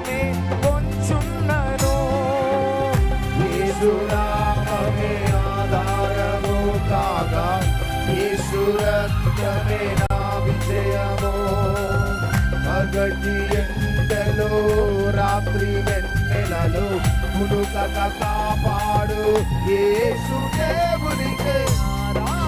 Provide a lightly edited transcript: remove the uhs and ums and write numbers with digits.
ప్రాణమే కొంచున్నను. యేసు నామమే ఆధారము కాగా, యేసు రక్తమే నా విజయము. పగటి ఎండలో రాత్రి వెన్నెలలో మునుకక కాపాడు యేసు దేవునికే ఆరాధన.